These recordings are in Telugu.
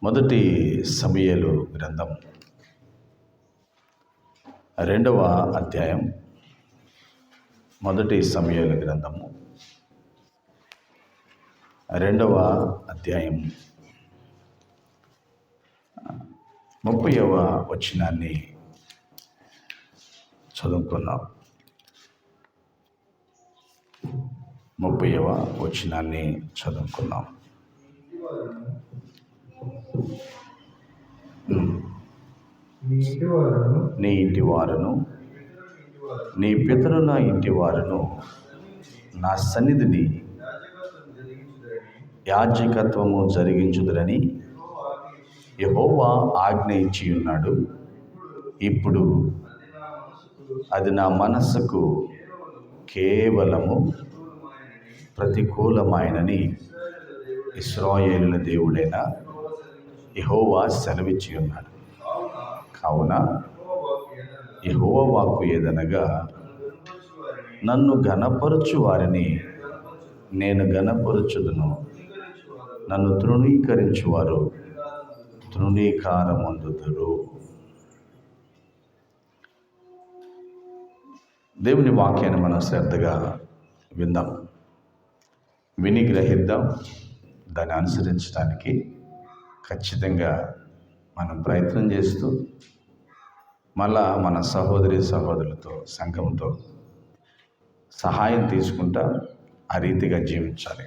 మొదటి సమూయేలు గ్రంథం 2వ అధ్యాయం. మొదటి సమూయేలు గ్రంథము 2వ అధ్యాయం 30వ వచనాన్ని చదువుకున్నాం. 30వ వచనాన్ని చదువుకున్నాం. నీ ఇంటి వారును నీ పితరుల ఇంటి వారును నా సన్నిధిని యాజకత్వము జరిగించుదురని యెహోవా ఆజ్ఞ ఇచ్చి ఉన్నాడు. ఇప్పుడు అది నా మనస్సుకు కేవలము ప్రతికూలమైనని ఇశ్రాయేలుల దేవుడైన యెహోవా సెలవిచ్చి ఉన్నాడు. కావున యెహోవా వాక్కు ఏదనగా, నన్ను ఘనపరచు వారిని నేను ఘనపరచుదును, నన్ను తృణీకరించువారు తృణీకారమొందుదురు. దేవుని వాక్యాన్ని మనం శ్రద్ధగా విందాం, విని గ్రహిద్దాం. దాన్ని అనుసరించడానికి ఖచ్చితంగా మనం ప్రయత్నం చేస్తూ మళ్ళా మన సహోదరులతో సంఘంతో సహాయం తీసుకుంటా ఆ రీతిగా జీవించాలి.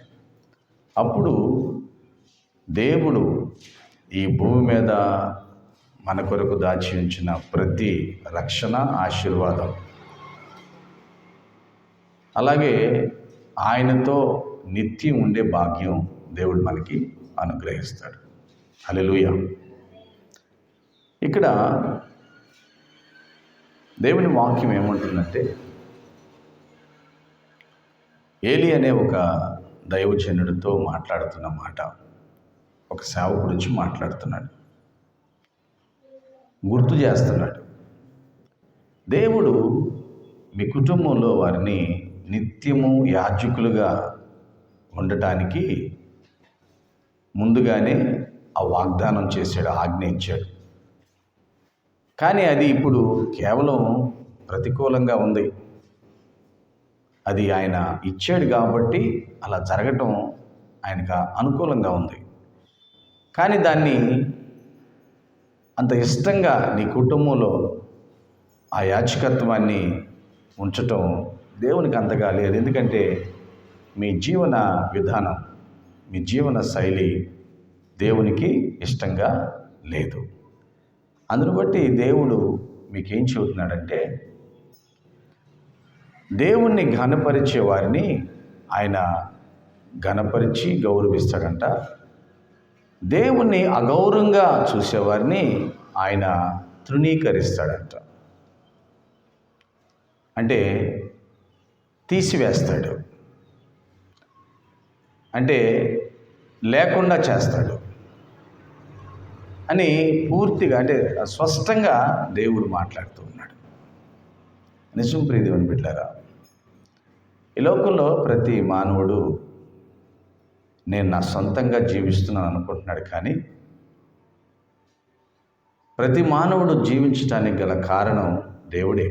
అప్పుడు దేవుడు ఈ భూమి మీద మన కొరకు దాచి ఉంచిన ప్రతి రక్షణ, ఆశీర్వాదం, అలాగే ఆయనతో నిత్యం ఉండే భాగ్యం దేవుడు మనకి అనుగ్రహిస్తాడు. హల్లెలూయా. ఇక్కడ దేవుని వాక్యం ఏమంటుందంటే, ఏలి అనే ఒక దైవజనుడితో మాట్లాడుతున్న మాట, ఒక సేవకుడి గురించి మాట్లాడుతున్నాడు, గుర్తు చేస్తున్నాడు. దేవుడు మీ కుటుంబంలో వారిని నిత్యము యాజకులుగా ఉండటానికి ముందుగానే ఆ వాగ్దానం చేశాడు, ఆజ్ఞ ఇచ్చాడు. కానీ అది ఇప్పుడు కేవలం ప్రతికూలంగా ఉంది. అది ఆయన ఇచ్చాడు కాబట్టి అలా జరగటం ఆయనకు అనుకూలంగా ఉంది. కానీ దాన్ని అంత ఇష్టంగా నీ కుటుంబంలో ఆ యాజకత్వాన్ని ఉంచటం దేవునికి అంతగా లేదు. ఎందుకంటే మీ జీవన విధానం, మీ జీవన శైలి దేవునికి ఇష్టంగా లేదు. అందును బట్టి దేవుడు మీకేం చెబుతున్నాడంటే, దేవుణ్ణి ఘనపరిచే వారిని ఆయన ఘనపరిచి గౌరవిస్తాడంట. దేవుణ్ణి అగౌరవంగా చూసేవారిని ఆయన తృణీకరిస్తాడంట. అంటే తీసివేస్తాడు, అంటే లేకుండా చేస్తాడు అని పూర్తిగా, అంటే స్పష్టంగా దేవుడు మాట్లాడుతూ ఉన్నాడు. నిజం ప్రియ దేవుని బిడ్డలారా, ఈ లోకంలో ప్రతి మానవుడు నేను నా సొంతంగా జీవిస్తున్నాను అనుకుంటున్నాడు. కానీ ప్రతి మానవుడు జీవించడానికి గల కారణం దేవుడే.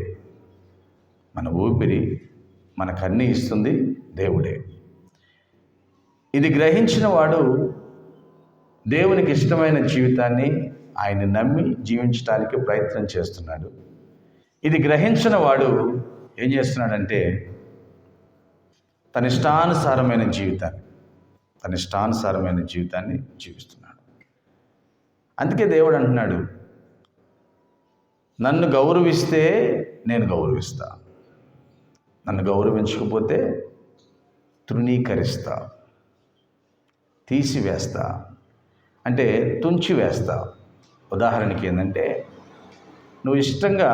మన ఊపిరి, మనకన్నీ ఇస్తుంది దేవుడే. ఇది గ్రహించిన వాడు దేవునికి ఇష్టమైన జీవితాన్ని ఆయన నమ్మి జీవించడానికి ప్రయత్నం చేస్తున్నాడు. ఇది గ్రహించిన వాడు ఏం చేస్తున్నాడంటే తన ఇష్టానుసారమైన జీవితాన్ని జీవిస్తున్నాడు. అందుకే దేవుడు అంటున్నాడు, నన్ను గౌరవిస్తే నేను గౌరవిస్తా, నన్ను గౌరవించకపోతే తృణీకరిస్తా, తీసివేస్తా, అంటే తుంచివేస్తా. ఉదాహరణకి ఏంటంటే, నువ్వు ఇష్టంగా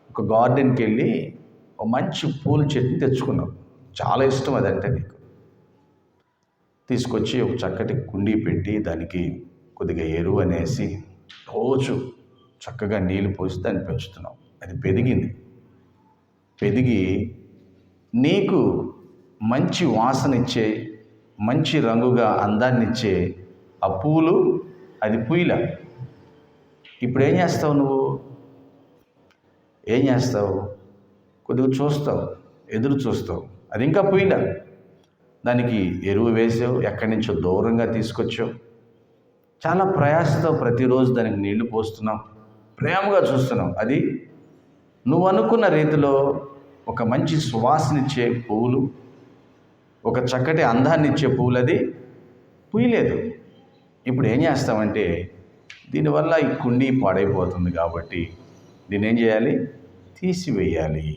ఒక గార్డెన్కి వెళ్ళి ఒక మంచి పూల చెట్టు తెచ్చుకున్నావు, చాలా ఇష్టం అదంటే నీకు. తీసుకొచ్చి ఒక చక్కటి కుండీ పెట్టి దానికి కొద్దిగా ఎరువు అనేసి రోజు చక్కగా నీళ్ళు పోసి దాన్ని పెంచుతున్నావు. అది పెరిగి నీకు మంచి వాసన ఇచ్చే, మంచి రంగుగా అందాన్ని ఇచ్చే ఆ పూలు అది పుయ్యల. ఇప్పుడు ఏం చేస్తావు నువ్వు? ఏం చేస్తావు? కొద్దిగా చూస్తావు, ఎదురు చూస్తావు. అది ఇంకా పుయ్యల. దానికి ఎరువు వేసావు, ఎక్కడి నుంచో దూరంగా తీసుకొచ్చావు, చాలా ప్రయాసతో ప్రతిరోజు దానికి నీళ్లు పోస్తున్నావు, ప్రేమగా చూస్తున్నావు. అది నువ్వు అనుకున్న రీతిలో ఒక మంచి సువాసనిచ్చే పువ్వులు, ఒక చక్కటి అందాన్ని ఇచ్చే పువ్వులు అది పుయ్యలేదు. ఇప్పుడు ఏం చేస్తామంటే, దీనివల్ల ఈ కుండీ పాడైపోతుంది కాబట్టి దీన్ని ఏం చేయాలి? తీసివేయాలి.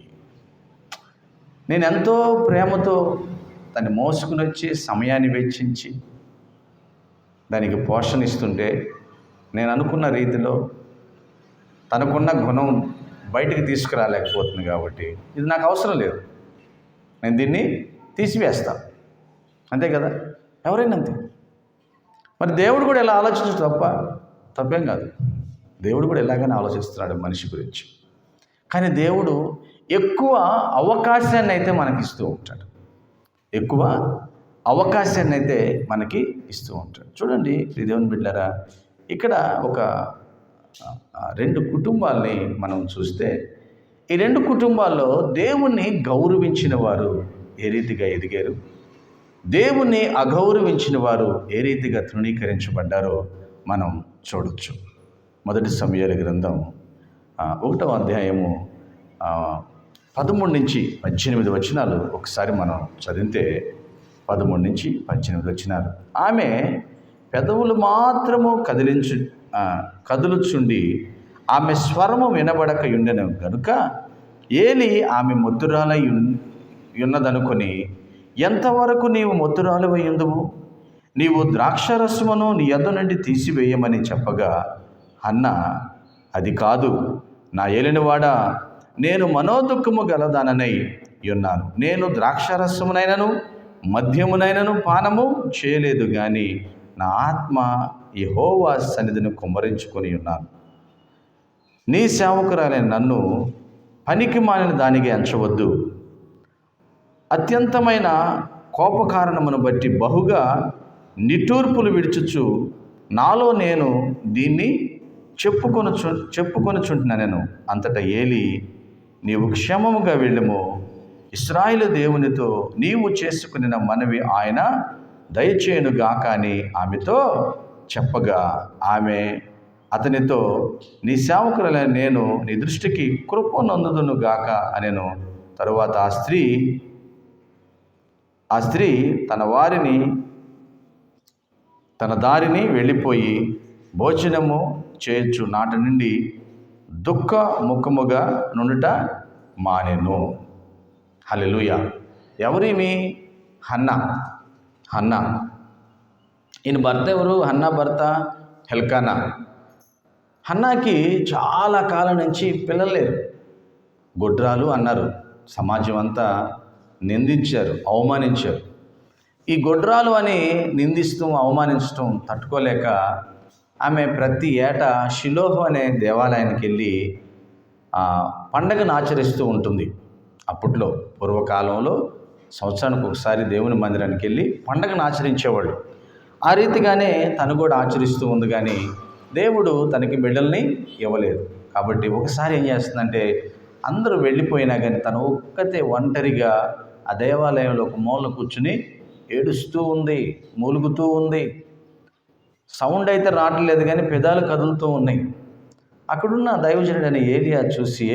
నేను ఎంతో ప్రేమతో దాన్ని మోసుకుని వచ్చి సమయాన్ని వెచ్చించి దానికి పోషణ ఇస్తుంటే, నేను అనుకున్న రీతిలో తనకున్న గుణం బయటికి తీసుకురాలేకపోతుంది కాబట్టి ఇది నాకు అవసరం లేదు, నేను దీన్ని తీసివేస్తాను. అంతే కదా? ఎవరైనా అంతే. మరి దేవుడు కూడా ఎలా ఆలోచించు తప్పేం కాదు. దేవుడు కూడా ఎలాగైనా ఆలోచిస్తున్నాడు మనిషి గురించి. కానీ దేవుడు ఎక్కువ అవకాశాన్ని అయితే మనకి ఇస్తూ ఉంటాడు. ఎక్కువ అవకాశాన్ని అయితే మనకి ఇస్తూ ఉంటాడు. చూడండి దేవుని బిడ్డలారా, ఇక్కడ ఒక 2 కుటుంబాలని మనం చూస్తే, ఈ 2 కుటుంబాల్లో దేవుణ్ణి గౌరవించిన వారు ఏ రీతిగా ఎదిగారు, దేవుణ్ణి అగౌరవించిన వారు ఏ రీతిగా తృణీకరించబడ్డారో మనం చూడొచ్చు. 1 సమూయేలు గ్రంథం 1వ అధ్యాయము 13 నుంచి 18 వచనాలు ఒకసారి మనం చదివితే, 13 నుంచి 18 వచనాలు. ఆమె పెదవులు మాత్రము కదులుచుండి ఆమె స్వరము వినబడక ఉండెను గనుక ఏలి ఆమె మొద్దురాలై ఉన్నదనుకొని, ఎంతవరకు నీవు మొద్దురాలవై ఉందువు? నీవు ద్రాక్షరసమును నీ యొద్ద నుండి తీసివేయమని చెప్పగా, హన్నా, అది కాదు నా ఏలినవాడా, నేను మనోదుఖము గలదాననై ఉన్నాను. నేను ద్రాక్షరసమునైనను మద్యమునైనను పానము చేయలేదు, కానీ నా ఆత్మ యెహోవా సన్నిధిని కుమ్మరించుకొని ఉన్నాను. నీ సేవకురాలైన నన్ను పనికి మాలిన దానికి ఎంచవద్దు. అత్యంతమైన కోపకారణమును బట్టి బహుగా నిట్టూర్పులు విడుచుచు నాలో నేను దీన్ని చెప్పుకొనుచుంటున్నాను. అంతటా ఏలి, నీవు క్షేమముగా వెళ్ళుము, ఇశ్రాయేలు దేవునితో నీవు చేసుకున్న మనవి ఆయన దయచేయునుగాక అని ఆమెతో చెప్పగా, ఆమె అతనితో, నీ సేవకురాలైన నేను నీ దృష్టికి కృప నొందుదును గాక అనెను. తరువాత ఆ స్త్రీ తన దారిని వెళ్ళిపోయి భోజనము చేయొచ్చు నాటి నుండి దుఃఖ ముఖముగా నుండుట మానెను. హల్లెలూయా. ఎవరిమి? హన్నా. ఈయన భర్త ఎవరు? హన్నా భర్త ఎల్కానా. హన్నాకి చాలా కాలం నుంచి పిల్లలు లేరు. గొడ్రాలు అన్నారు. సమాజం అంతా నిందించారు, అవమానించారు. ఈ గొడ్రాలు అని నిందిస్తూ అవమానించడం తట్టుకోలేక ఆమె ప్రతి ఏటా షిలోహు అనే దేవాలయానికి వెళ్ళి పండగను ఆచరిస్తూ ఉంటుంది. అప్పట్లో పూర్వకాలంలో సంవత్సరానికి ఒకసారి దేవుని మందిరానికి వెళ్ళి పండగను ఆచరించేవాళ్ళు. ఆ రీతిగానే తను కూడా ఆచరిస్తూ ఉంది. కానీ దేవుడు తనకి బిడ్డల్ని ఇవ్వలేదు. కాబట్టి ఒకసారి ఏం చేస్తుందంటే, అందరూ వెళ్ళిపోయినా కానీ తను ఒక్కతే ఒంటరిగా ఆ దేవాలయంలో ఒక మూల కూర్చుని ఏడుస్తూ ఉంది, మూలుగుతూ ఉంది. సౌండ్ అయితే రావట్లేదు కానీ పెదాలు కదులుతూ ఉన్నాయి. అక్కడున్న దైవజనుడైన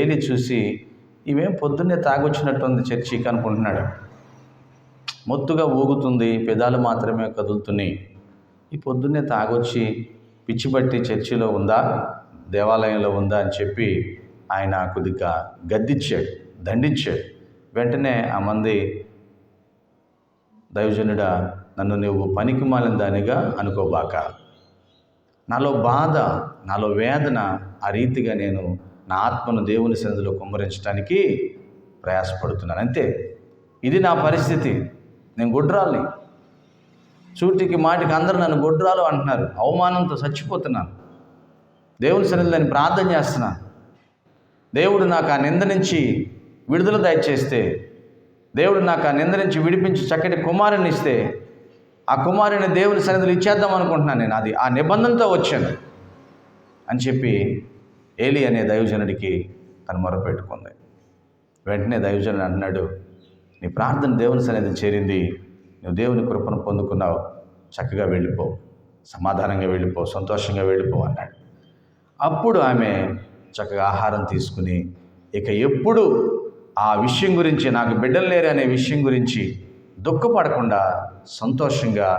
ఏలి చూసి ఇవేం పొద్దున్నే తాగొచ్చినట్టుంది చర్చికి అనుకుంటున్నాడు. మొత్తుగా ఊగుతుంది, పెదాలు మాత్రమే కదులుతున్నాయి. ఈ పొద్దున్నే తాగొచ్చి పిచ్చిబట్టి చర్చిలో ఉందా, దేవాలయంలో ఉందా అని చెప్పి ఆయన కొద్దిగా గద్దించాడు, దండించాడు. వెంటనే ఆ మంది, దైవజనుడా, నన్ను నువ్వు పనికి మాలిన దానిగా అనుకోబాక, నాలో బాధ, నాలో వేదన, ఆ రీతిగా నేను నా ఆత్మను దేవుని సన్నిధిలో కుమ్మరించడానికి ప్రయాసపడుతున్నాను. అంతే, ఇది నా పరిస్థితి. నేను గొడ్రాల్ని. చూటికి మాటికి అందరూ నన్ను గొడ్రాలు అంటున్నారు. అవమానంతో చచ్చిపోతున్నాను. దేవుని సన్నిధిలో నేను ప్రార్థన చేస్తున్నాను. దేవుడు నాకు ఆ నింద నుంచి విడుదల దయచేస్తే, దేవుడు నాకు ఆ నింద నుంచి విడిపించి చక్కటి కుమారుని ఇస్తే ఆ కుమారుని దేవుని సన్నిధిలో ఇచ్చేద్దాం అనుకుంటున్నాను, నేను అది ఆ నిబంధనతో వచ్చాను అని చెప్పి ఏలి అనే దైవజనుడికి తను మొరపెట్టుకుంది. వెంటనే దైవజనుడు అన్నాడు, నీ ప్రార్థన దేవుని సన్నిధిని చేరింది, నువ్వు దేవుని కృపను పొందుకున్నావు, చక్కగా వెళ్ళిపో, సమాధానంగా వెళ్ళిపో, సంతోషంగా వెళ్ళిపో అన్నాడు. అప్పుడు ఆమె చక్కగా ఆహారం తీసుకుని ఇక ఎప్పుడు ఆ విషయం గురించి, నాకు బిడ్డలు లేరు అనే విషయం గురించి దుఃఖపడకుండా సంతోషంగా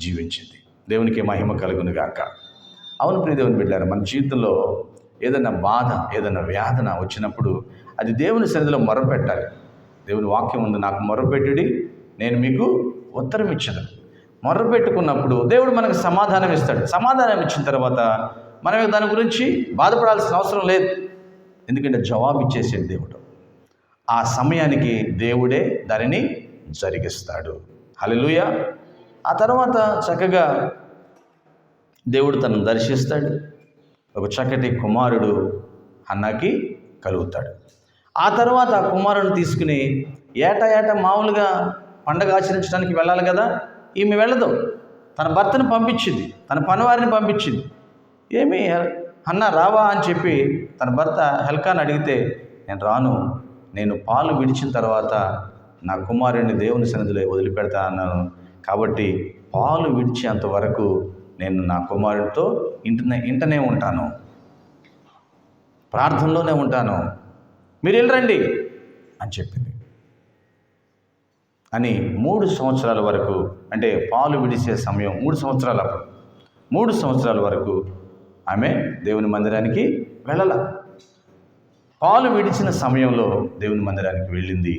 జీవించింది. దేవునికి మహిమ కలుగును గాక. అవును ప్రియ దేవుని బిడ్డలారా, మన జీవితంలో ఏదైనా బాధ, ఏదైనా వేదన వచ్చినప్పుడు అది దేవుని సన్నిధిలో మొరపెట్టాలి. దేవుని వాక్యం ఉంది, నాకు మొరపెట్టుడి నేను మీకు ఉత్తరం ఇచ్చను. మొరపెట్టుకున్నప్పుడు దేవుడు మనకు సమాధానం ఇస్తాడు. సమాధానం ఇచ్చిన తర్వాత మనం దాని గురించి బాధపడాల్సిన అవసరం లేదు, ఎందుకంటే జవాబు ఇచ్చేసేది దేవుడు. ఆ సమయానికి దేవుడే దానిని జరిగిస్తాడు. హల్లెలూయా. ఆ తర్వాత చక్కగా దేవుడు తనను దర్శిస్తాడు. ఒక చక్కటి కుమారుడు హన్నాకి కలుగుతాడు. ఆ తర్వాత ఆ కుమారుని తీసుకుని ఏటా మామూలుగా పండగ ఆచరించడానికి వెళ్ళాలి కదా, ఈమె వెళ్ళదు. తన భర్తను పంపించింది, తన పనివారిని పంపించింది. ఏమి హన్నా రావా అని చెప్పి తన భర్త హెల్కాన్ అడిగితే, నేను రాను, నేను పాలు విడిచిన తర్వాత నా కుమారుడిని దేవుని సన్నిధిలో వదిలిపెడతా అన్నాను, కాబట్టి పాలు విడిచేంత వరకు నేను నా కుమారుడితో ఇంటనే ఉంటాను, ప్రార్థనలోనే ఉంటాను, మీరు వెళ్ళరండి అని చెప్పింది. అని 3 సంవత్సరాల వరకు, అంటే పాలు విడిచే సమయం 3 సంవత్సరాలు, అప్పుడు 3 సంవత్సరాల వరకు ఆమె దేవుని మందిరానికి వెళ్ళాల. పాలు విడిచిన సమయంలో దేవుని మందిరానికి వెళ్ళింది.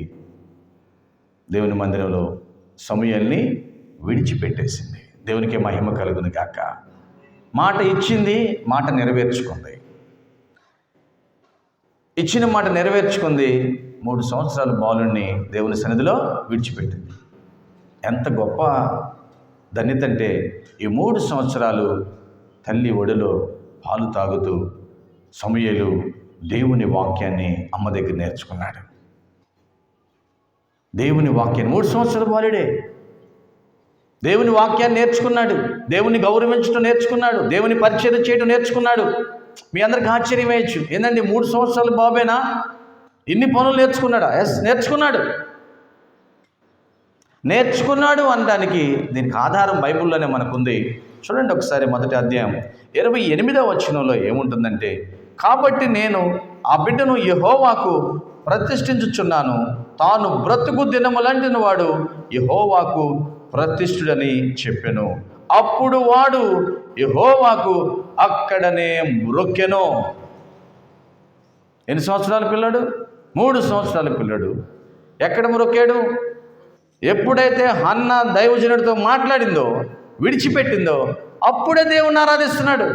దేవుని మందిరంలో సమూయేలుని విడిచిపెట్టేసింది. దేవునికి మహిమ కలుగును గాక. మాట ఇచ్చింది, మాట నెరవేర్చుకుంది. ఇచ్చిన మాట నెరవేర్చుకుంది. 3 సంవత్సరాల బాలుణ్ణి దేవుని సన్నిధిలో విడిచిపెట్టింది. ఎంత గొప్ప ధన్యత అంటే, ఈ 3 సంవత్సరాలు తల్లి ఒడిలో పాలు తాగుతూ సమూయేలు దేవుని వాక్యాన్ని అమ్మ దగ్గర నేర్చుకున్నాడు. దేవుని వాక్యాన్ని 3 సంవత్సరాల బాలుడే దేవుని వాక్యాన్ని నేర్చుకున్నాడు, దేవుని గౌరవించడం నేర్చుకున్నాడు, దేవుని పరిచయం చేయడం నేర్చుకున్నాడు. మీ అందరికి ఆశ్చర్యం వేయచ్చు, ఏంటండి 3 సంవత్సరాల బాబేనా ఇన్ని పనులు నేర్చుకున్నాడా? ఎస్, నేర్చుకున్నాడు అనడానికి దీనికి ఆధారం బైబిల్లోనే మనకుంది. చూడండి ఒకసారి, మొదటి అధ్యాయం 28వ వచనంలో ఏముంటుందంటే, కాబట్టి నేను ఆ బిడ్డను యెహోవాకు ప్రతిష్ఠించుచున్నాను, తాను బ్రతుకు దినములంటిన వాడు యెహోవాకు ప్రతిష్ఠుడని చెప్పెను. అప్పుడు వాడు యెహోవాకు అక్కడనే మ్రొక్కెను. ఎన్ని సంవత్సరాల పిల్లాడు? 3 సంవత్సరాల పిల్లాడు. ఎక్కడ మ్రొక్కాడు? ఎప్పుడైతే హన్నా దైవజనుడితో మాట్లాడిందో, విడిచిపెట్టిందో, అప్పుడే దేవుణ్ణి ఆరాధిస్తున్నాడు.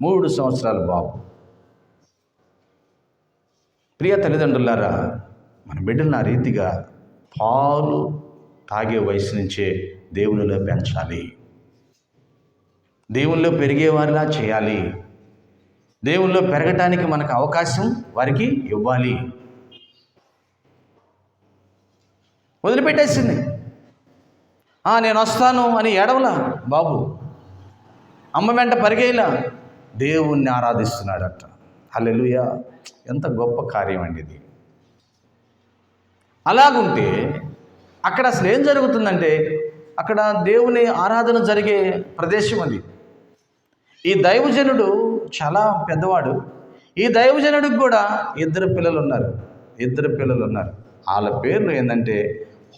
3 సంవత్సరాల బాబు. ప్రియ తల్లిదండ్రులారా, మన బిడ్డలను ఆ రీతిగా పాలు తాగే వయసు నుంచే దేవునిలో పెంచాలి, దేవునిలో పెరిగేవారిలా చేయాలి, దేవునిలో పెరగటానికి మనకు అవకాశం వారికి ఇవ్వాలి. వదిలిపెట్టేసింది. నేను వస్తాను అని ఎడవలా బాబు, అమ్మ వెంట పరిగేలా దేవుణ్ణి ఆరాధిస్తున్నాడట. హల్లెలూయా. ఎంత గొప్ప కార్యం అండి ఇది. అలాగుంటే అక్కడ అసలు ఏం జరుగుతుందంటే, అక్కడ దేవుని ఆరాధన జరిగే ప్రదేశం అది. ఈ దైవజనుడు చాలా పెద్దవాడు. ఈ దైవజనుడికి కూడా 2 పిల్లలు ఉన్నారు. వాళ్ళ పేర్లు ఏంటంటే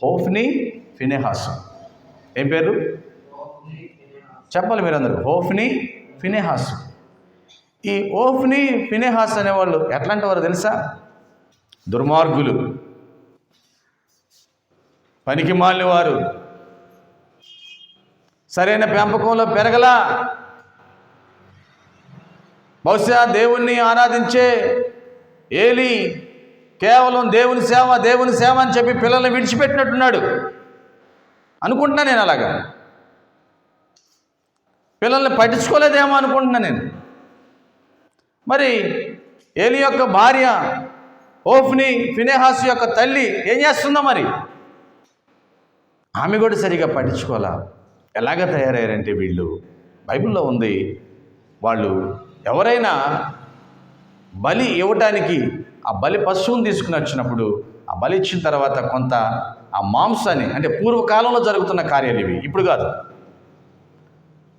హోఫ్నీ, ఫినెహాసు. ఏం పేరు చెప్పాలి మీరందరూ? హోఫ్నీ, ఫినెహాసు. ఈ హోఫ్నీ, ఫినెహాస్ అనేవాళ్ళు ఎట్లాంటి వారు తెలుసా? దుర్మార్గులు, పనికి మాలిన వారు, సరైన పెంపకంలో పెరగలా. బహుశా దేవుణ్ణి ఆరాధించే ఏలి కేవలం దేవుని సేవ అని చెప్పి పిల్లల్ని విడిచిపెట్టినట్టున్నాడు అనుకుంటున్నా నేను. అలాగా పిల్లల్ని పట్టించుకోలేదేమో అనుకుంటున్నా నేను. మరి ఏలి యొక్క భార్య హోఫ్నీ, ఫినెహాసు యొక్క తల్లి ఏం చేస్తుందో మరి? ఆమె కూడా సరిగా పట్టించుకోవాలా. ఎలాగ తయారయ్యారంటే వీళ్ళు, బైబిల్లో ఉంది, వాళ్ళు ఎవరైనా బలి ఇవ్వటానికి ఆ బలి పశువుని తీసుకుని వచ్చినప్పుడు ఆ బలి ఇచ్చిన తర్వాత కొంత ఆ మాంసాన్ని, అంటే పూర్వకాలంలో జరుగుతున్న కార్యాలు ఇవి, ఇప్పుడు కాదు,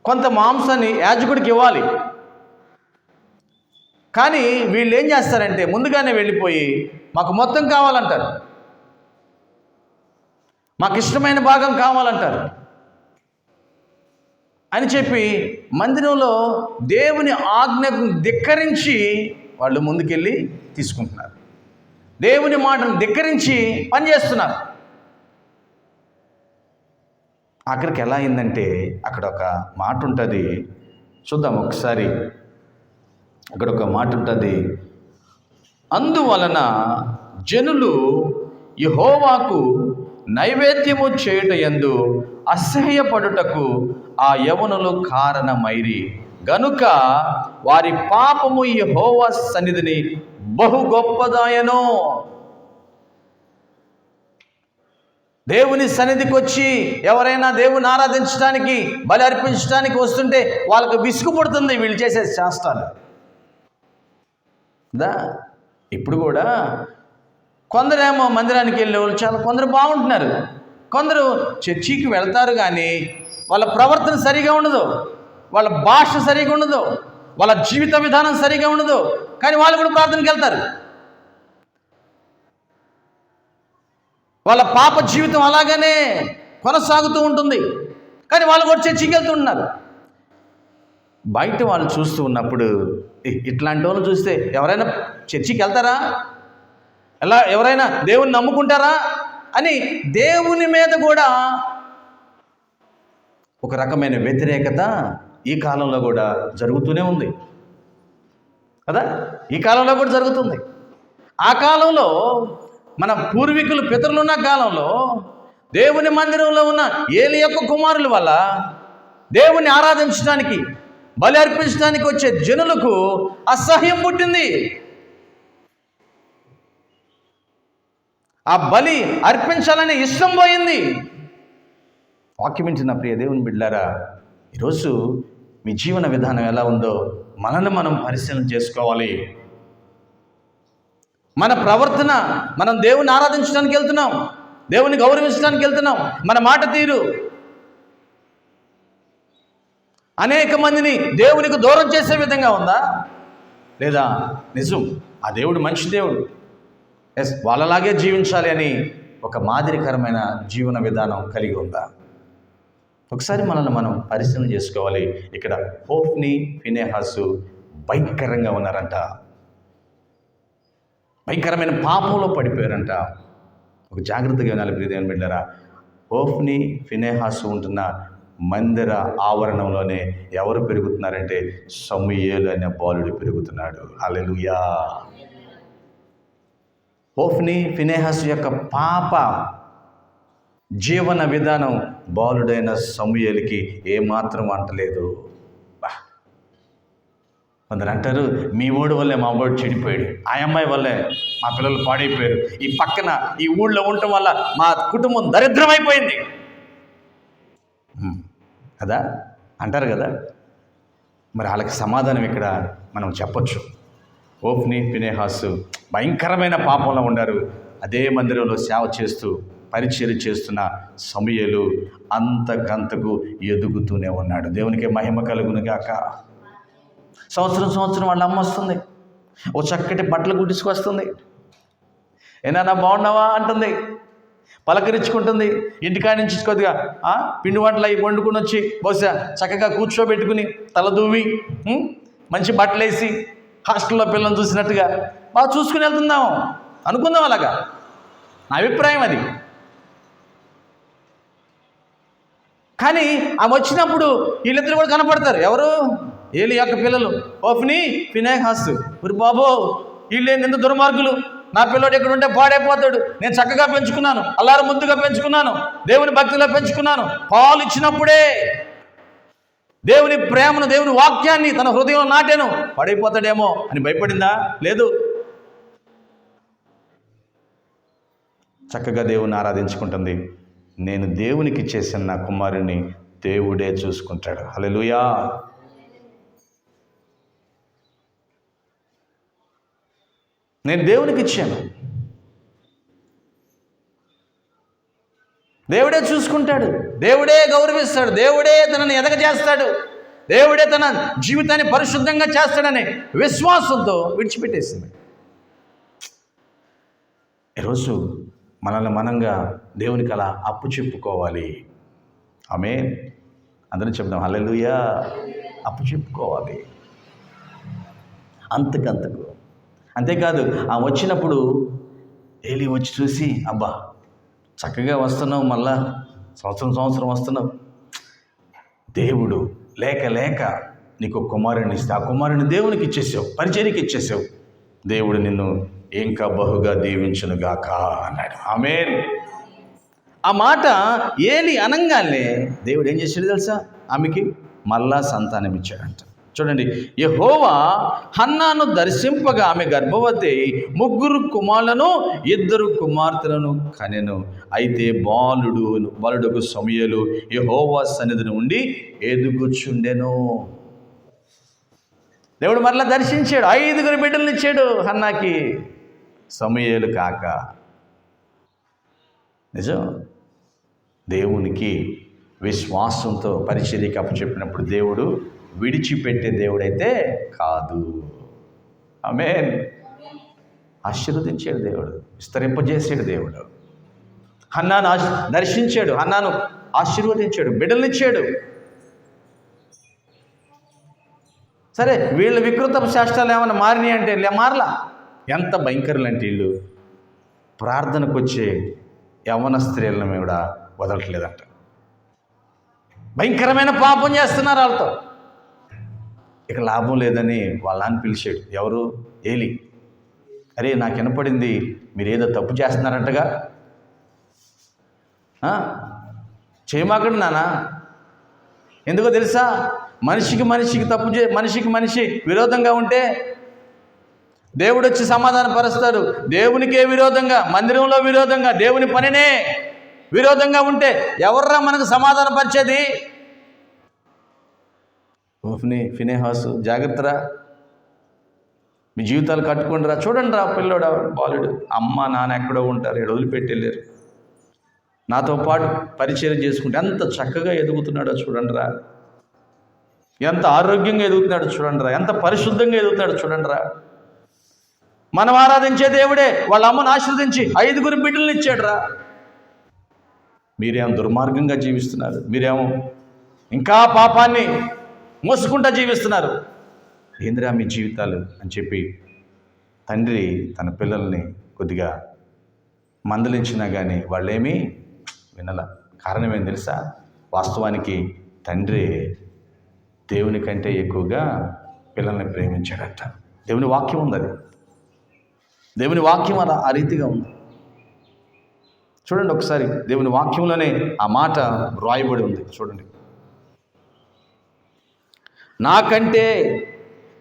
కొంత మాంసాన్ని యాజకుడికి ఇవ్వాలి. కానీ వీళ్ళు ఏం చేస్తారంటే ముందుగానే వెళ్ళిపోయి మాకు మొత్తం కావాలంటారు, మాకు ఇష్టమైన భాగం కావాలంటారు అని చెప్పి మందిరంలో దేవుని ఆజ్ఞకు ధిక్కరించి వాళ్ళు ముందుకెళ్ళి తీసుకుంటున్నారు. దేవుని మాటను ధిక్కరించి పనిచేస్తున్నారు. ఆఖరికి ఎలా అయిందంటే అక్కడ ఒక మాట ఉంటుంది, చూద్దాం ఒకసారి. అక్కడ ఒక మాట ఉంటుంది, అందువలన జనులు యెహోవాకు నైవేద్యము చేయుట యందు అసహ్యపడుటకు ఆ యవనులు కారణమైరి గనుక వారి పాపము యెహోవా సన్నిధిని బహు గొప్పదాయను. దేవుని సన్నిధికి వచ్చి ఎవరైనా దేవుని ఆరాధించడానికి, బలి అర్పించడానికి వస్తుంటే వాళ్ళకు విసుగు పడుతుంది వీళ్ళు చేసే శాస్త్రాలు. ఇప్పుడు కూడా కొందరేమో మందిరానికి వెళ్ళే వాళ్ళు చాలా, కొందరు బాగుంటున్నారు, కొందరు చర్చికి వెళ్తారు కానీ వాళ్ళ ప్రవర్తన సరిగా ఉండదు, వాళ్ళ భాష సరిగా ఉండదు, వాళ్ళ జీవిత విధానం సరిగా ఉండదు, కానీ వాళ్ళు కూడా ప్రార్థనకి వెళ్తారు. వాళ్ళ పాప జీవితం అలాగనే కొనసాగుతూ ఉంటుంది, కానీ వాళ్ళు కూడా చర్చికి వెళ్తున్నారు. బయట వాళ్ళు చూస్తూ ఉన్నప్పుడు ఇట్లాంటి వాళ్ళు చూస్తే ఎవరైనా చర్చికి వెళ్తారా, ఎవరైనా దేవుని నమ్ముకుంటారా అని దేవుని మీద కూడా ఒక రకమైన వ్యతిరేకత ఈ కాలంలో కూడా జరుగుతూనే ఉంది కదా. ఈ కాలంలో కూడా జరుగుతుంది. ఆ కాలంలో మన పూర్వీకులు, పితరులు ఉన్న కాలంలో దేవుని మందిరంలో ఉన్న ఏలి యొక్క కుమారుల వల్ల దేవుని ఆరాధించడానికి, బలి అర్పించడానికి వచ్చే జనులకు అసహ్యం పుట్టింది. ఆ బలి అర్పించాలనే ఇష్టం పోయింది. వాక్యం వింటున్న ప్రియ దేవుని బిడ్డలారా, ఈరోజు మీ జీవన విధానం ఎలా ఉందో మనల్ని మనం పరిశీలన చేసుకోవాలి. మన ప్రవర్తన, మనం దేవుని ఆరాధించడానికి వెళ్తున్నాం, దేవుని గౌరవించడానికి వెళ్తున్నాం, మన మాట తీరు అనేక మందిని దేవునికి దూరం చేసే విధంగా ఉందా, లేదా నిజం ఆ దేవుడు మంచి దేవుడు, వాళ్ళలాగే జీవించాలి అని ఒక మాదిరికరమైన జీవన విధానం కలిగి ఉందా? ఒకసారి మనల్ని మనం పరిశీలన చేసుకోవాలి. ఇక్కడ హోఫ్ని, ఫినెహాసు భయంకరంగా ఉన్నారంట, భయంకరమైన పాపంలో పడిపోయారంట. ఒక జాగ్రత్తగా వినాలి ప్రియదేవుని బిడ్డలారా. హోఫ్ని, ఫినెహాసు ఉంటున్న మందిర ఆవరణంలోనే ఎవరు పెరుగుతున్నారంటే సమూయేలు అనే బాలుడు పెరుగుతున్నాడు. హల్లెలూయా. హోఫ్ని, ఫినెహాసు యొక్క పాప జీవన విధానం బాలుడైన సమూయేలుకి ఏమాత్రం అంటలేదు. కొందరు అంటారు, మీ ఓడి వల్లే మా ఓడి చెడిపోయాడు, ఆ అమ్మాయి వల్లే మా పిల్లలు పాడైపోయారు, ఈ పక్కన ఈ ఊళ్ళో ఉండటం వల్ల మా కుటుంబం దరిద్రమైపోయింది కదా అంటారు కదా. మరి వాళ్ళకి సమాధానం ఇక్కడ మనం చెప్పొచ్చు. హోఫ్ని, ఫినెహాసు భయంకరమైన పాపంలో ఉండారు. అదే మందిరంలో సేవ చేస్తూ పరిచర్య చేస్తున్న సమూయేలు అంతకంతకు ఎదుగుతూనే ఉన్నాడు. దేవునికి మహిమ కలుగును గాక. సంవత్సరం వాళ్ళ అమ్మ వస్తుంది, ఓ చక్కటి బట్టలు గుడ్డించుకొస్తుంది, ఏనా బాగున్నావా అంటుంది, పలకరించుకుంటుంది. ఇంటికాడ నుంచి కొద్దిగా పిండి వంటలు అవి వండుకుని వచ్చి బహుశా చక్కగా కూర్చోబెట్టుకుని తల దూవి మంచి బట్టలు వేసి హాస్టల్లో పిల్లలను చూసినట్టుగా బాగా చూసుకుని వెళ్తుందాం అనుకుందాం. అలాగా నా అభిప్రాయం అది. కానీ ఆమె వచ్చినప్పుడు వీళ్ళిద్దరు కూడా కనపడతారు. ఎవరు? ఏలి యొక్క పిల్లలు హోఫ్ని, ఫినెహాసు. మరి బాబో వీళ్ళు ఎంత దుర్మార్గులు, నా పిల్లోడు ఎక్కడ ఉంటే పాడైపోతాడు, నేను చక్కగా పెంచుకున్నాను, అల్లారు ముద్దుగా పెంచుకున్నాను, దేవుని భక్తిలో పెంచుకున్నాను, పాలు ఇచ్చినప్పుడే దేవుని ప్రేమను, దేవుని వాక్యాన్ని తన హృదయంలో నాటాను, పాడైపోతాడేమో అని భయపడిందా? లేదు. చక్కగా దేవుని ఆరాధించుకుంటుంది, నేను దేవునికి ఇచ్చేసిన నా కుమారుని దేవుడే చూసుకుంటాడు. హల్లెలూయా. నేను దేవునికి ఇచ్చాను, దేవుడే చూసుకుంటాడు, దేవుడే గౌరవిస్తాడు, దేవుడే తనని ఎదగజేస్తాడు, దేవుడే తన జీవితాన్ని పరిశుద్ధంగా చేస్తాడనే విశ్వాసంతో విడిచిపెట్టేసింది. ఈరోజు మనల్ని మనంగా దేవునికి అలా అప్పు చెప్పుకోవాలి. ఆమేన్. అందరం చెప్దాం హల్లెలూయా. అప్పు చెప్పుకోవాలి అంతకంతకు. అంతేకాదు ఆ వచ్చినప్పుడు ఏలీ వచ్చి చూసి, అబ్బా చక్కగా వస్తున్నావు, మళ్ళా సంవత్సరం వస్తున్నావు, దేవుడు లేక లేక నీకు కుమారుని ఇస్తే ఆ కుమారుని దేవునికి ఇచ్చేసావు, పరిచర్యకి ఇచ్చేసావు, దేవుడు నిన్ను ఇంకా బహుగా దీవించునుగాక అన్నాడు. ఆమేన్. ఆ మాట ఏలీ అనంగానే దేవుడు ఏం చేశాడు తెలుసా? ఆమెకి మళ్ళా సంతానం ఇచ్చాడంట. చూడండి, యెహోవా హన్నాను దర్శింపగా ఆమె గర్భవతి 3 కుమారులను 2 కుమార్తెలను కనెను. అయితే బాలుడకు సమూయేలు యెహోవా సన్నిధిని ఉండి ఎదుగుచుండెను. దేవుడు మరలా దర్శించాడు, 5 బిడ్డలను ఇచ్చాడు హన్నాకి, సమూయేలు కాక. నిజం, దేవునికి విశ్వాసంతో పరిచర్యకి అప్పచెప్పినప్పుడు దేవుడు విడిచిపెట్టే దేవుడైతే కాదు. ఆమేన్. ఆశీర్వదించాడు దేవుడు, విస్తరింపజేసాడు దేవుడు. హన్నాను దర్శించాడు, హన్నాను ఆశీర్వదించాడు, బిడ్డలనిచ్చాడు. సరే, వీళ్ళ వికృత శాస్త్రాలు ఏమైనా మారినాయి అంటే మారలా. ఎంత భయంకరులు అంటే వీళ్ళు ప్రార్థనకు వచ్చే యవ్వన స్త్రీలను కూడా వదలట్లేదంట. భయంకరమైన పాపం చేస్తున్నారు వాళ్ళతో. ఇక లాభం లేదని వాళ్ళని పిలిచాడు. ఎవరు? ఏలీ. అరే, నాకు వినపడింది మీరు ఏదో తప్పు చేస్తున్నారంటగా, చేయమాకండి నాన్న. ఎందుకో తెలుసా? మనిషికి తప్పు మనిషి విరోధంగా ఉంటే దేవుడు వచ్చి సమాధాన పరుస్తాడు. దేవునికే విరోధంగా, మందిరంలో విరోధంగా, దేవుని పనినే విరోధంగా ఉంటే ఎవర్రా మనకు సమాధాన పరిచేది? ఫినెహాసు, జాగ్రత్తరా, మీ జీవితాలు కట్టుకుంటారా. చూడండి రా, పిల్లోడా, బాలుడు, అమ్మ నాన్న ఎక్కడో ఉంటారు, ఇక్కడ వదిలిపెట్టి వెళ్ళారు. నాతో పాటు పరిచయం చేసుకుంటే ఎంత చక్కగా ఎదుగుతున్నాడో చూడండి రా, ఎంత ఆరోగ్యంగా ఎదుగుతున్నాడో చూడండి రా, ఎంత పరిశుద్ధంగా ఎదుగుతున్నాడో చూడండి రా. మనం ఆరాధించే దేవుడే వాళ్ళ అమ్మను ఆశీర్వదించి 5 బిడ్డలను ఇచ్చాడు రా. మీరేమో దుర్మార్గంగా జీవిస్తున్నారు, మీరేమో ఇంకా పాపాన్ని మోసుకుంటా జీవిస్తున్నారు, ఏందిరా మీ జీవితాలు అని చెప్పి తండ్రి తన పిల్లల్ని కొద్దిగా మందలించినా కానీ వాళ్ళేమీ వినల. కారణం ఏం తెలుసా? వాస్తవానికి తండ్రి దేవుని కంటే ఎక్కువగా పిల్లల్ని ప్రేమించాడట. దేవుని వాక్యం ఉంది, అది దేవుని వాక్యం అలా ఆ రీతిగా ఉంది. చూడండి ఒకసారి, దేవుని వాక్యంలోనే ఆ మాట రాయబడి ఉంది. చూడండి, నాకంటే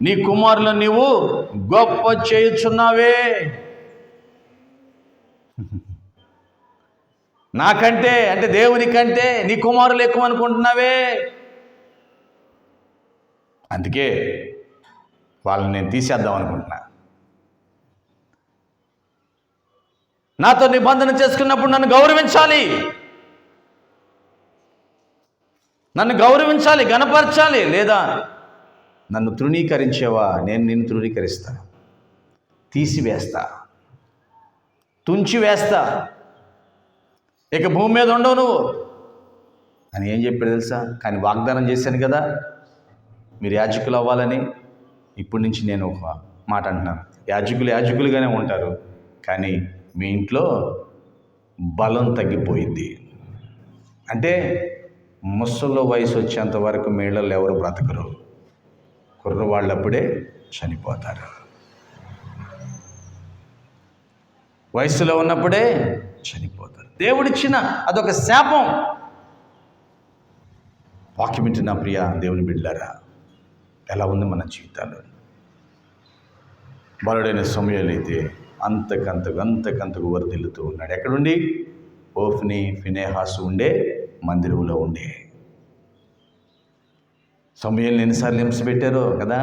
నీ కుమారులను నీవు గొప్ప చేయుచున్నావే. నాకంటే అంటే దేవుని కంటే నీ కుమారులు ఎక్కువ అనుకుంటున్నావే. అందుకే వాళ్ళని నేను తీసేద్దాం అనుకుంటున్నా. నాతో నిబంధన చేసుకున్నప్పుడు నన్ను గౌరవించాలి, గణపరచాలి. లేదా నన్ను తృణీకరించేవా, నేను నిన్ను తృణీకరిస్తా, తీసివేస్తా, తుంచివేస్తా, ఇక భూమి మీద ఉండవు నువ్వు అని ఏం చెప్పాడు తెలుసా? కానీ వాగ్దానం చేశాను కదా మీరు యాజకులు అవ్వాలని. ఇప్పటి నుంచి నేను ఒక మాట అంటున్నాను, యాజకులుగానే ఉంటారు, కానీ మీ ఇంట్లో బలం తగ్గిపోయింది. అంటే ముసలి వయసు వచ్చేంత వరకు మేళ్ళల్లో ఎవరు బ్రతకరు, కుర్రవాళ్ళు అప్పుడే చనిపోతారు. వయసులో ఉన్నప్పుడే చనిపోతారు. దేవుడిచ్చిన అదొక శాపం. వాక్యం వింటున్న ప్రియ దేవుని బిడ్డలారా, ఎలా ఉంది మన జీవితాలు? బాలుడైన సమూయేలు అయితే అంతకంతకు వర్ధిల్లుతూ ఉన్నాడు. ఎక్కడుండి? ఓఫ్ని ఫినెహాసు ఉండే మందిరంలో ఉండే. సమూయేలుని ఎన్నిసార్లు హింస పెట్టారో కదా,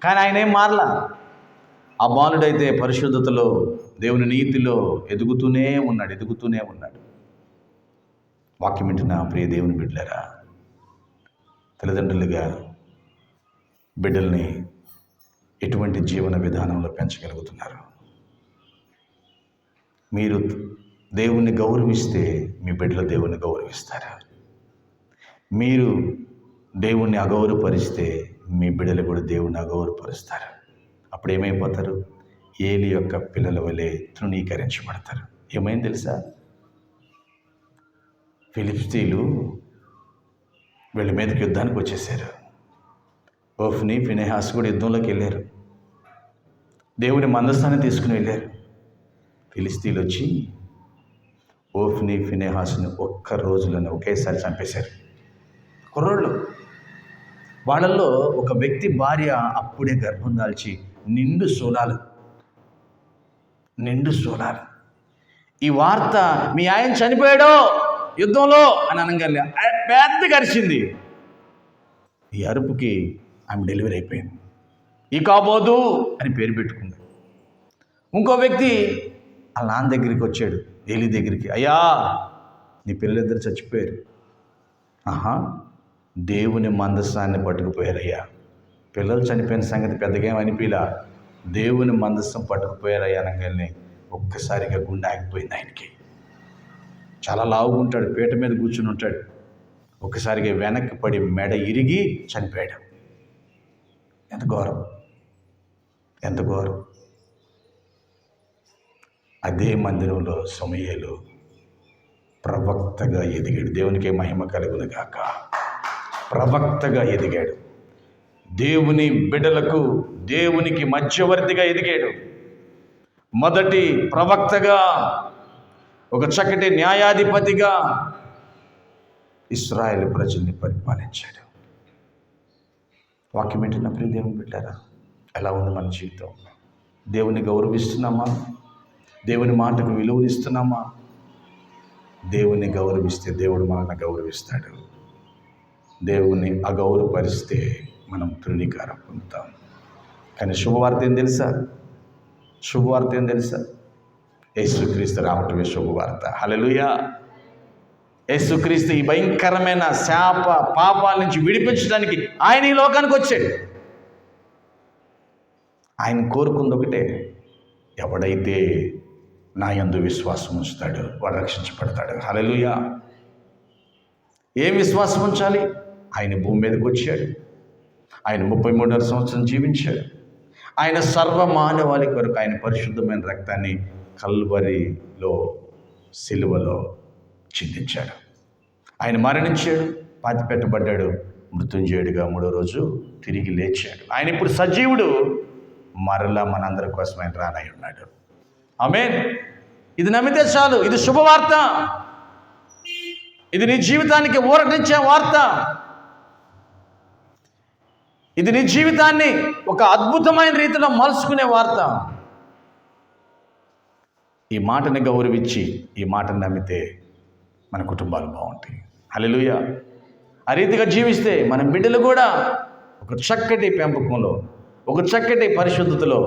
కానీ ఆయన ఏం మారలా. ఆ బాలుడైతే పరిశుద్ధతలో, దేవుని నీతిలో ఎదుగుతూనే ఉన్నాడు. వాక్యం వింటున్న ప్రియ దేవుని బిడ్డలారా, తల్లిదండ్రులుగా బిడ్డల్ని ఎటువంటి జీవన విధానంలో పెంచగలుగుతున్నారు? మీరు దేవుణ్ణి గౌరవిస్తే మీ బిడ్డలు దేవుణ్ణి గౌరవిస్తారు. మీరు దేవుణ్ణి అగౌరవపరిస్తే మీ బిడ్డలు కూడా దేవుణ్ణి అగౌరవపరుస్తారు. అప్పుడు ఏమైపోతారు? ఏలి యొక్క పిల్లల వలె తృణీకరించబడతారు. ఏమైంది తెలుసా? ఫిలిష్తీయులు వీళ్ళ మీదకి యుద్ధానికి వచ్చేసారు. ఓఫ్ని ఫినెహాస్ కూడా యుద్ధంలోకి వెళ్ళారు. దేవుని మందస్థాన్ని తీసుకుని వెళ్ళారు. ఫిలిష్తీయులు వచ్చి ఓఫ్ని ఫినెహాస్ని ఒక్క రోజులోనే ఒకేసారి చంపేశారు. కుర్రోళ్ళు. వాళ్ళల్లో ఒక వ్యక్తి భార్య అప్పుడే గర్భం దాల్చి నిండు సోలాలు. ఈ వార్త మీ ఆయన చనిపోయాడో యుద్ధంలో అని అనగానే పెద్ద గరిచింది. ఈ అరుపుకి ఆమె డెలివరీ అయిపోయింది. ఈ కాబోదు అని పేరు పెట్టుకుంది. ఇంకో వ్యక్తి వాళ్ళ నాన్న దగ్గరికి వచ్చాడు, ఏలి దగ్గరికి. అయ్యా, నీ పిల్లలిద్దరు చచ్చిపోయారు. దేవుని మందస్సాన్ని పట్టుకుపోయారయ్యా. పిల్లలు చనిపోయిన సంగతి పెద్దగా ఏమనిపిలా, దేవుని మందస్సం పట్టుకుపోయారయ్యా అనగానే ఒక్కసారిగా గుండె ఆగిపోయింది ఆయనకి. చాలా లావుగుంటాడు, పీట మీద కూర్చుని ఉంటాడు. ఒక్కసారిగా వెనక్కి పడి మెడ ఇరిగి చనిపోయాడు. ఎంత ఘోరం. అదే మందిరంలో సమూయేలు ప్రవక్తగా ఎదిగాడు. దేవునికే మహిమ కలుగును గాక. ప్రవక్తగా ఎదిగాడు. దేవుని బిడ్డలకు దేవునికి మధ్యవర్తిగా ఎదిగాడు. మొదటి ప్రవక్తగా, ఒక చక్కటి న్యాయాధిపతిగా ఇశ్రాయేలు ప్రజల్ని పరిపాలించాడు. వాక్యం వింటున్న ప్రియ దేవుని బిడ్డారా, ఎలా ఉంది మన జీవితం? దేవుని గౌరవిస్తున్నామా? దేవుని మాటకు విలువనిస్తున్నామా? దేవుని గౌరవిస్తే దేవుడు మనల్ని గౌరవిస్తాడు. దేవుని అగౌరవపరిస్తే మనం తృణీకారం పొందుతాం. కానీ శుభవార్త ఏం తెలుసా? యేసుక్రీస్తు రావటమే శుభవార్త. హల్లెలూయా. యేసుక్రీస్తు ఈ భయంకరమైన శాప పాపాల నుంచి విడిపించడానికి ఆయన ఈ లోకానికి వచ్చాడు. ఆయన కోరుకుంది ఒకటే, ఎవడైతే నా యందు విశ్వాసం ఉంచుతాడో వాడు రక్షించబడతాడు. హల్లెలూయా. ఏం విశ్వాసం ఉంచాలి? ఆయన భూమి మీదకి వచ్చాడు. ఆయన 33 సంవత్సరం జీవించాడు. ఆయన సర్వమానవాళి కొరకు ఆయన పరిశుద్ధమైన రక్తాన్ని కల్వరిలో, సిలువలో చిందించాడు. ఆయన మరణించాడు, పాతిపెట్టబడ్డాడు, మృత్యుంజయుడిగా 3వ రోజు తిరిగి లేచాడు. ఆయన ఇప్పుడు సజీవుడు, మరలా మనందరి కోసం ఆయన రానై ఉన్నాడు. ఆమేన్. ఇది నమ్మితే చాలు. ఇది శుభవార్త. ఇది నీ జీవితానికి ఊరటించే వార్త. ఇది నీ జీవితాన్ని ఒక అద్భుతమైన రీతిలో మలుచుకునే వార్త. ఈ మాటని గౌరవించి ఈ మాటను నమ్మితే మన కుటుంబాలు బాగుంటాయి. హల్లెలూయా. ఆ రీతిగా జీవిస్తే మన బిడ్డలు కూడా ఒక చక్కటి పెంపకంలో, ఒక చక్కటి పరిశుద్ధతలో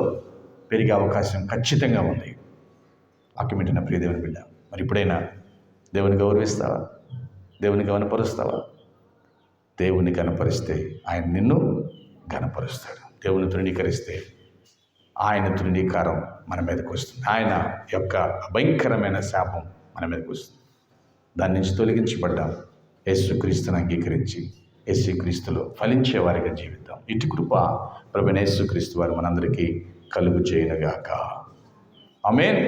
పెరిగే అవకాశం ఖచ్చితంగా ఉంది. వాక్యం వింటున్న ప్రియ దేవుని బిడ్డ, మరి ఇప్పుడైనా దేవుని గౌరవిస్తావా? దేవుని గమనపరుస్తావా? దేవుని కనపరిస్తే ఆయన నిన్ను ఘనపరుస్తాడు. దేవుని తృణీకరిస్తే ఆయన తృణీకారం మన మీదకి వస్తుంది. ఆయన యొక్క భయంకరమైన శాపం మన మీదకి వస్తుంది. దాని నుంచి తొలగించబడ్డాం. యేసుక్రీస్తుని అంగీకరించి యేసుక్రీస్తులో ఫలించే వారిగా జీవిద్దాం. ఇటు కృప ప్రభువైన యేసుక్రీస్తు వారు మనందరికీ కలుగు చేయనుగాక. ఆమేన్.